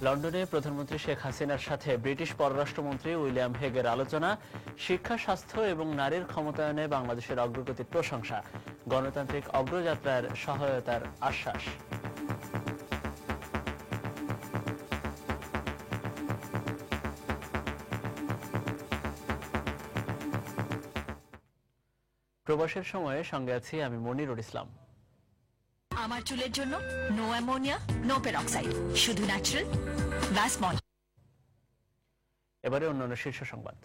লন্ডনে প্রধানমন্ত্রী শেখ হাসিনার সাথে ব্রিটিশ পররাষ্ট্রমন্ত্রী উইলিয়াম হেগের আলোচনা, শিক্ষা, স্বাস্থ্য এবং নারীর ক্ষমতায়নে বাংলাদেশের অগ্রগতির প্রশংসা, গণতান্ত্রিক অগ্রযাত্রার সহায়তার আশ্বাস। প্রবাসের সময়ে সঙ্গে আছি আমি মনিরুল ইসলাম। আমার চুলের জন্য নো অ্যামোনিয়া, নো পেরক্সাইড, শুধু ন্যাচারাল ভাসমল। এবারে অন্যান্য শীর্ষ সংবাদ।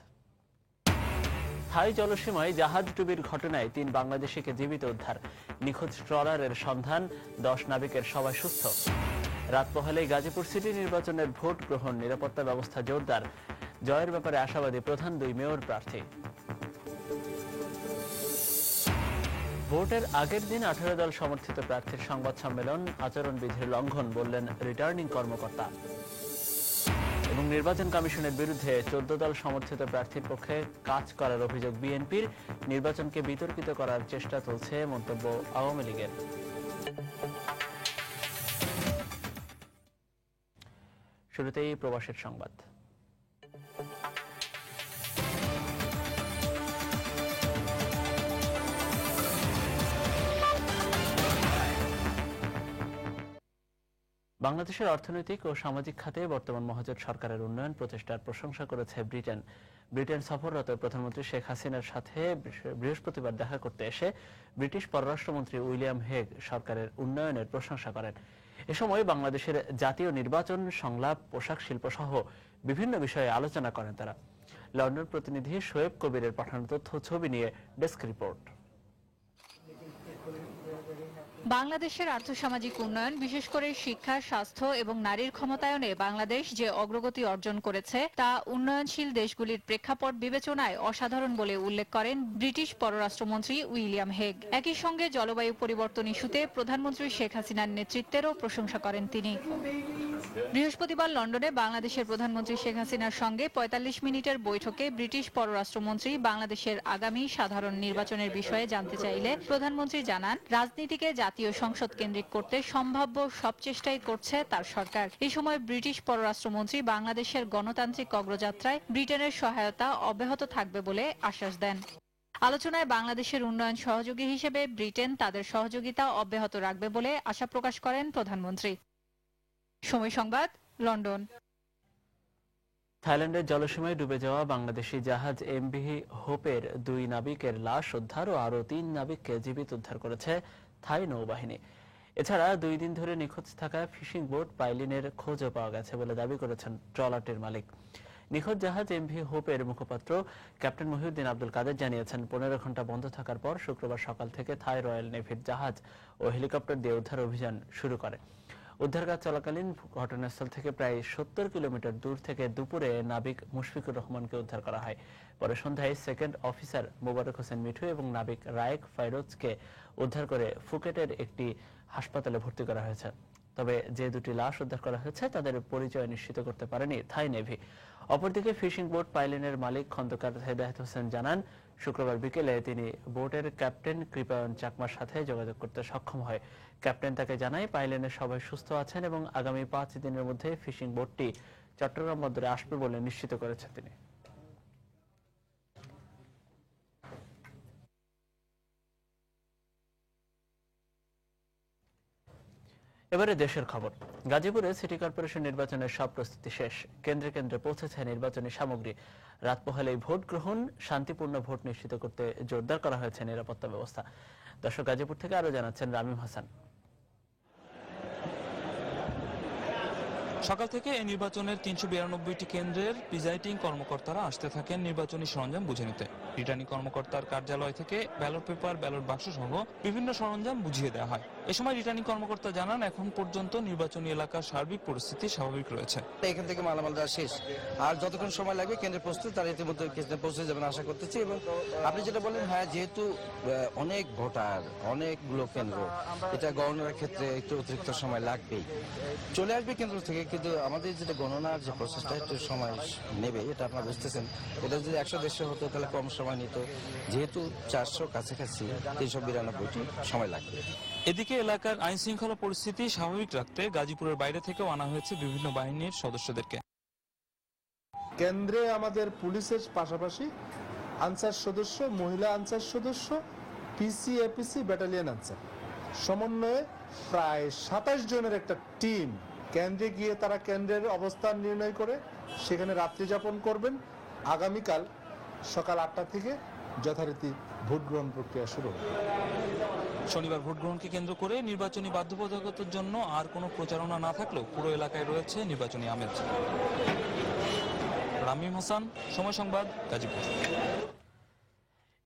থাই জলসীমায় জাহাজ ডুবির ঘটনায় 3 বাংলাদেশিকে জীবিত উদ্ধার, নিখোঁজ ট্রলারের সন্ধান, 10 নাবিকের সবাই সুস্থ। রাত পোহালেই গাজীপুর সিটি নির্বাচনের ভোট গ্রহণ, নিরাপত্তা ব্যবস্থা জোরদার, জয়ের ব্যাপারে আশাবাদী প্রধান 2 মেয়র প্রার্থী। ভোটের আগের দিন 18 দল সমর্থিত প্রার্থীর সংবাদ সম্মেলন, আচরণবিধির লঙ্ঘন বললেন রিটার্নিং কর্মকর্তা। এবং নির্বাচন কমিশনের বিরুদ্ধে 14 দল সমর্থিত প্রার্থীর পক্ষে কাজ করার অভিযোগ বিএনপির, নির্বাচনকে বিতর্কিত করার চেষ্টা চলছে মন্তব্য আওয়ামী লীগের। শুরুতেই প্রবাসের সংবাদ। বাংলাদেশের অর্থনৈতিক ও সামাজিক খাতে বর্তমান মহাজোট সরকারের উন্নয়ন প্রচেষ্টার প্রশংসা করেছে ব্রিটেন। ব্রিটেন সফররত প্রধানমন্ত্রী শেখ হাসিনার সাথে বৃহস্পতিবার দেখা করতে এসে ব্রিটিশ পররাষ্ট্রমন্ত্রী উইলিয়াম হেগ সরকারের উন্নয়নের প্রশংসা করেন। এ সময় বাংলাদেশের জাতীয় নির্বাচন, সংলাপ, পোশাক শিল্প সহ বিভিন্ন বিষয়ে আলোচনা করেন তারা। লন্ডন প্রতিনিধি শোয়েব কবিরের পাঠানো তথ্য ছবি নিয়ে ডেস্ক রিপোর্ট। বাংলাদেশের আর্থসামাজিক উন্নয়ন, বিশেষ করে শিক্ষা, স্বাস্থ্য এবং নারীর ক্ষমতায়নে বাংলাদেশ যে অগ্রগতি অর্জন করেছে তা উন্নয়নশীল দেশগুলির প্রেক্ষাপট বিবেচনায় অসাধারণ বলে উল্লেখ করেন ব্রিটিশ পররাষ্ট্রমন্ত্রী উইলিয়াম হেগ। একই সঙ্গে জলবায়ু পরিবর্তন ইস্যুতে প্রধানমন্ত্রী শেখ হাসিনার নেতৃত্বেরও প্রশংসা করেন তিনি। বৃহস্পতিবার লন্ডনে বাংলাদেশের প্রধানমন্ত্রী শেখ হাসিনার সঙ্গে 45 মিনিটের বৈঠকে ব্রিটিশ পররাষ্ট্রমন্ত্রী বাংলাদেশের আগামী সাধারণ নির্বাচনের বিষয়ে জানতে চাইলে প্রধানমন্ত্রী জানান, রাজনীতিকে জাতীয় সংসদ কেন্দ্রিক করতে সম্ভাব্য সব চেষ্টাই করছে তার সরকার। এই সময় ব্রিটিশ পররাষ্ট্রমন্ত্রী বাংলাদেশের গণতান্ত্রিক অগ্রযাত্রায় ব্রিটেনের সহায়তা অব্যাহত থাকবে বলে আশ্বাস দেন। আলোচনায় বাংলাদেশের উন্নয়ন সহযোগী হিসেবে ব্রিটেন তাদের সহযোগিতা অব্যাহত রাখবে বলে আশা প্রকাশ করেন প্রধানমন্ত্রী। সময় সংবাদ, লন্ডন। থাইল্যান্ডের জলসীমায় ডুবে যাওয়া বাংলাদেশি জাহাজ এমভি হোপের 2 নাবিকের লাশ উদ্ধার ও আরও 3 নাবিককে জীবিত উদ্ধার করেছে থাই নৌবাহিনী। এছাড়া 2 দিন ধরে নিখোঁজ থাকা ফিশিং বোট পাইলিনের খোঁজও পাওয়া গেছে বলে দাবি করেছেন ট্রলারটির মালিক। নিখোঁজ জাহাজ এমভি হোপের মুখপাত্র ক্যাপ্টেন মহিউদ্দিন আব্দুল কাদের জানিয়েছেন, 15 ঘন্টা বন্ধ থাকার পর শুক্রবার সকাল থেকে থাই রয়্যাল নেভির জাহাজ ও হেলিকপ্টার দিয়ে উদ্ধার অভিযান শুরু করে। উদ্ধার কাজ চলাকালীন ঘটনাস্থল থেকে প্রায় 70 কিলোমিটার দূর থেকে দুপুরে নাবিক মুশফিকুর রহমানকে উদ্ধার করা হয়। পরে সন্ধ্যায় সেকেন্ড অফিসার মোবারক হোসেন মিঠু এবং নাবিক রায়েক ফাইরোজকে উদ্ধার করে ফুকেটের একটি হাসপাতালে ভর্তি করা হয়েছে। তবে যে 2টি লাশ উদ্ধার করা হয়েছে তাদের পরিচয় নিশ্চিত করতে পারেনি থাই নেভি। অপরদিকে ফিশিং বোট পাইলিনের মালিক খন্দকার হেদায়েত হোসেন জানান, শুক্রবার বিকেলে তিনি বোটের ক্যাপ্টেন কৃপায়ন চাকমার সাথে যোগাযোগ করতে সক্ষম হয়। ক্যাপ্টেন তাকে জানায় পাইলিনের সবাই সুস্থ আছেন এবং আগামী 5 দিনের মধ্যে ফিশিং বোটটি চট্টগ্রাম বন্দরে আসবে বলে নিশ্চিত করেছেন তিনি। এবারে দেশের খবর। গাজীপুরে সিটি কর্পোরেশন নির্বাচনের সব প্রস্তুতি শেষ, কেন্দ্রে কেন্দ্রে পৌঁছেছে নির্বাচনী সামগ্রী। রাত পোহালেই ভোট গ্রহণ, শান্তিপূর্ণ ভোট নিশ্চিত করতে জোরদার করা হয়েছে নিরাপত্তা ব্যবস্থা। দর্শক, গাজীপুর থেকে আরো জানাচ্ছেন রামিম হাসান। সকাল থেকে এই নির্বাচনের 392টি কেন্দ্রের প্রিজাইডিং কর্মকর্তারা আসতে থাকেন নির্বাচনী সরঞ্জাম বুঝে নিতে। রিটার্নিং কর্মকর্তার কার্যালয় থেকে ব্যালট পেপার, ব্যালট বাক্স সহ বিভিন্ন সরঞ্জাম বুঝিয়ে দেওয়া হয়। এ সময় রিটার্নিং কর্মকর্তা জানান, এখন পর্যন্ত নির্বাচনী এলাকার সার্বিক পরিস্থিতি স্বাভাবিক রয়েছে। এখান থেকে মালামাল দেওয়া শেষ, আর যতক্ষণ সময় লাগবে কেন্দ্রে প্রস্তুত, তারা ইতিমধ্যে কেন্দ্রে পৌঁছে যাবেন আশা করতেছি। এবং আপনি যেটা বলেন, হ্যাঁ, যেহেতু অনেক ভোটার, অনেকগুলো কেন্দ্র, এটা গণনার ক্ষেত্রে একটু অতিরিক্ত সময় লাগবেই। চলে আসবে কেন্দ্র থেকে, কিন্তু আমাদের যেটা গণনার যে প্রসেসটা একটু সময় নেবে, এটা আপনারা বুঝতেছেন। এটা যদি 100-150 হতো তাহলে কম সময় নিত, যেহেতু 400 কাছাকাছি 392টি সময় লাগবে। এদিকে এলাকার আইন শৃঙ্খলা পরিস্থিতি স্বাভাবিক রাখতে গাজীপুরের বাইরে থেকেও আনা হয়েছে বিভিন্ন বাহিনীর সদস্যদেরকে। কেন্দ্রে আমাদের পুলিশের পাশাপাশি আনসার সদস্য, মহিলা আনসার সদস্য, পিসি এপিসি ব্যাটালিয়ন আনসার সমন্বয়ে প্রায় 27 জনের একটা টিম কেন্দ্রে গিয়ে তারা কেন্দ্রের অবস্থান নির্ণয় করে সেখানে রাত্রি যাপন করবেন। আগামীকাল সকাল 8টা থেকে যথারীতি ভোট গ্রহণ প্রক্রিয়া শুরু হবে। শনিবার ভোট গ্রহণকে কেন্দ্র করে নির্বাচনী বাধ্যবাধকতার জন্য আর কোনো প্রচারণা না থাকলেও পুরো এলাকায় রয়েছে নির্বাচনী আমেজ। রামিম হাসান, সময় সংবাদ, গাজীপুর।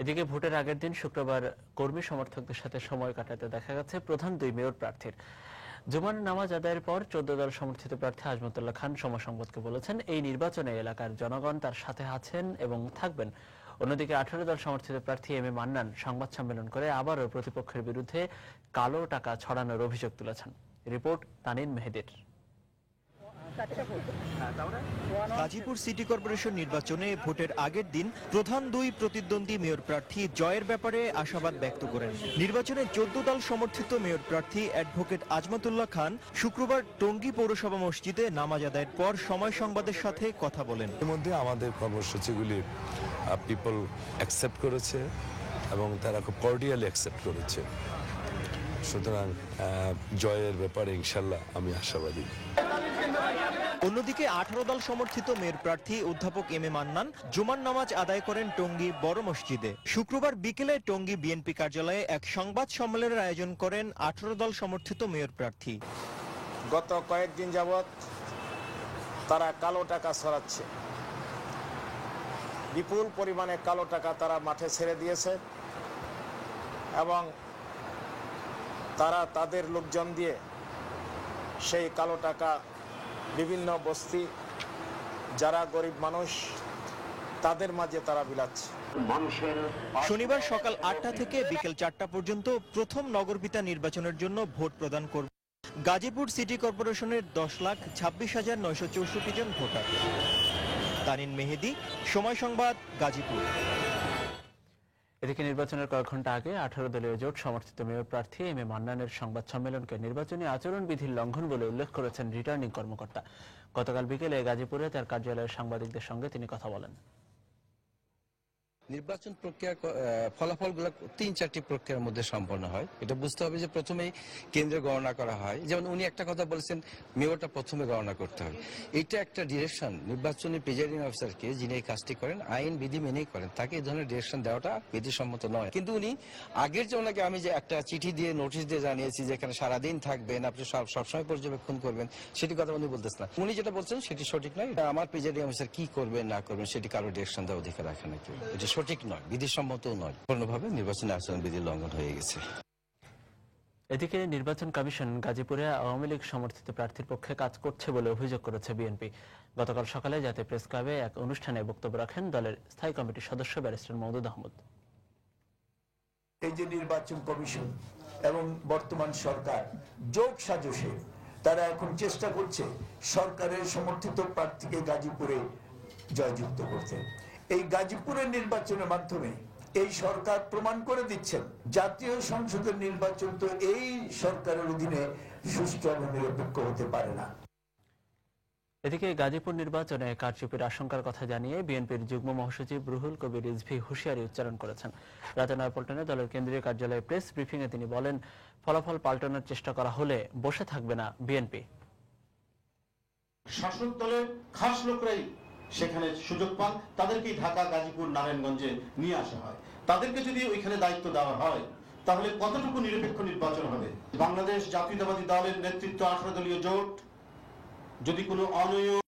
এদিকে ভোটের আগের দিন শুক্রবার কর্মী সমর্থকদের সাথে সময় কাটাতে দেখা গেছে প্রধান দুই মেয়র প্রার্থীর। জুমার নামাজ আদায়ের পর 14 দল সমর্থিত প্রার্থী আজমতুল্লাহ খান সময় সংবাদকে বলেছেন এই নির্বাচনে এলাকার জনগণ তার সাথে আছেন এবং থাকবেন। অন্যদিকে 18 দল সমর্থিত প্রার্থী এম এ মান্নান সংবাদ সম্মেলন করে আবারও প্রতিপক্ষের বিরুদ্ধে কালো টাকা ছড়ানোর অভিযোগ তুলেছেন। রিপোর্ট তানিন মেহেদির। গাজীপুর সিটি কর্পোরেশন নির্বাচনে ভোটের আগের দিন প্রধান দুই প্রতিদ্বন্দ্বী মেয়র প্রার্থী জয়ের ব্যাপারে আশাবাদ ব্যক্ত করেন। নির্বাচনে 14 দল সমর্থিত মেয়র প্রার্থী অ্যাডভোকেট আজমতুল্লাহ খান শুক্রবার টঙ্গী পৌরসভা মসজিদে নামাজ আদায়ের পর সময় সংবাদের সাথে কথা বলেন। এর মধ্যে আমাদের কর্মসূচিগুলি পিপল অ্যাকসেপ্ট করেছে এবং তারা খুব কর্ডিয়ালি অ্যাকসেপ্ট করেছে, সুতরাং জয়ের ব্যাপারে ইনশাল্লাহ আমি আশাবাদী। অন্যদিকে 18 দল সমর্থিত মেয়র প্রার্থী অধ্যাপক এম এ মান্নান জুমার নামাজ আদায় করেন টঙ্গী বড় মসজিদে। শুক্রবার বিকেলে টঙ্গী বিএনপি কার্যালয়ে এক সংবাদ সম্মেলনের আয়োজন করেন 18 দল সমর্থিত মেয়র প্রার্থী। গত কয়েকদিন যাবৎ তারা কালো টাকা ছড়াচ্ছে, বিপুল পরিমাণে কালো টাকা তারা মাঠে ছেড়ে দিয়েছে এবং তারা তাদের লোকজন দিয়ে সেই কালো টাকা বিভিন্ন বস্তি যারা গরিব মানুষ তাদের মাঝে তারা বিলাচ্ছে। শনিবার সকাল 8টা থেকে বিকেল 4টা পর্যন্ত প্রথম নগরপিতা নির্বাচনের জন্য ভোট প্রদান করবে গাজীপুর সিটি কর্পোরেশনের 10,26,964 জন ভোটার। তানিন মেহেদি, সময় সংবাদ, গাজীপুর। এদিকে নির্বাচনের কয়েক ঘন্টা আগে 18 দলীয় জোট সমর্থিত মেয়র প্রার্থী এম এ মান্নানের সংবাদ সম্মেলনকে নির্বাচনী আচরণবিধির লঙ্ঘন বলে উল্লেখ করেছেন রিটার্নিং কর্মকর্তা। গতকাল বিকেলে গাজীপুরে তার কার্যালয়ের সাংবাদিকদের সঙ্গে তিনি কথা বলেন। নির্বাচন প্রক্রিয়া ফলাফলগুলো 3-4টি প্রক্রিয়ার মধ্যে সম্পন্ন হয়। এটা বুঝতে হবে যে প্রথমেই কেন্দ্রে গণনা করা হয়, যেমন উনি একটা কথা বলেছেন মেয়রটা প্রথমে গণনা করতে হবে। এটা একটা ডিরেকশন নির্বাচনী প্রিজাইডিং অফিসারকে, যিনি এই কাজটি করেন আইন বিধি মেনেই করেন, তাকে এই ধরনের ডিরেকশন দেওয়াটা বিধিসম্মত নয়। কিন্তু উনি আগের যে ওনাকে আমি যে একটা চিঠি দিয়ে নোটিশ দিয়ে জানিয়েছি যে এখানে সারাদিন থাকবেন, আপনি সবসময় পর্যবেক্ষণ করবেন, সেটি কথা উনি বলতেছেন না। উনি যেটা বলছেন সেটি সঠিক নয়। আমার প্রিজাইডিং অফিসার কি করবেন না করবেন সেটি কারো ডিরেকশন দেওয়ার অধিকার রাখে না কেউ। এটা সঠিক নয়, বিধিসম্মতও নয়। পূর্ণভাবে নির্বাচনী আচরণবিধির লঙ্ঘন হয়ে গেছে। এদিকে নির্বাচন কমিশন গাজীপুরে আওয়ামী লীগ সমর্থিত প্রার্থীর পক্ষে কাজ করছে বলে অভিযোগ করেছে বিএনপি। গতকাল সকালে জাতীয় প্রেস ক্লাবে এক অনুষ্ঠানে বক্তব্য রাখেন দলের স্থায়ী কমিটির সদস্য ব্যারিস্টার মওদুদ আহমদ। এই যে নির্বাচন কমিশন এবং বর্তমান সরকার জোট সাজসে তারা এখন চেষ্টা করছে সরকারের সমর্থিত প্রার্থীকে গাজীপুরে জয়যুক্ত করতে। এই গাজীপুরের নির্বাচনের মাধ্যমে এই সরকার প্রমাণ করে দিচ্ছেন জাতীয় সংসদের নির্বাচন তো এই সরকারের অধীনে সুষ্ঠু এবং নিরপেক্ষ হতে পারে না। এদিকে গাজীপুর নির্বাচনে কারচুপির আশঙ্কার কথা জানিয়ে বিএনপির যুগ্ম মহাসচিব রুহুল কবির রিজভী হুঁশিয়ারি উচ্চারণ করেছেন। রাতে নয়াপল্টনে দলের কেন্দ্রীয় কার্যালয়ে প্রেস ব্রিফিংয়ে তিনি বলেন, ফলাফল পাল্টানোর চেষ্টা করা হলে বসে থাকবে না বিএনপি। শাসক দলের খাস লোকরাই সেখানে সুযোগ পান, তাদেরকেই ঢাকা, গাজীপুর, নারায়ণগঞ্জে নিয়ে আসা হয়। তাদেরকে যদি ওইখানে দায়িত্ব দেওয়া হয় তাহলে কতটুকু নিরপেক্ষ নির্বাচন হবে? বাংলাদেশ জাতীয়তাবাদী দলের নেতৃত্ব 18 দলীয় জোট যদি কোনো অনিয়ম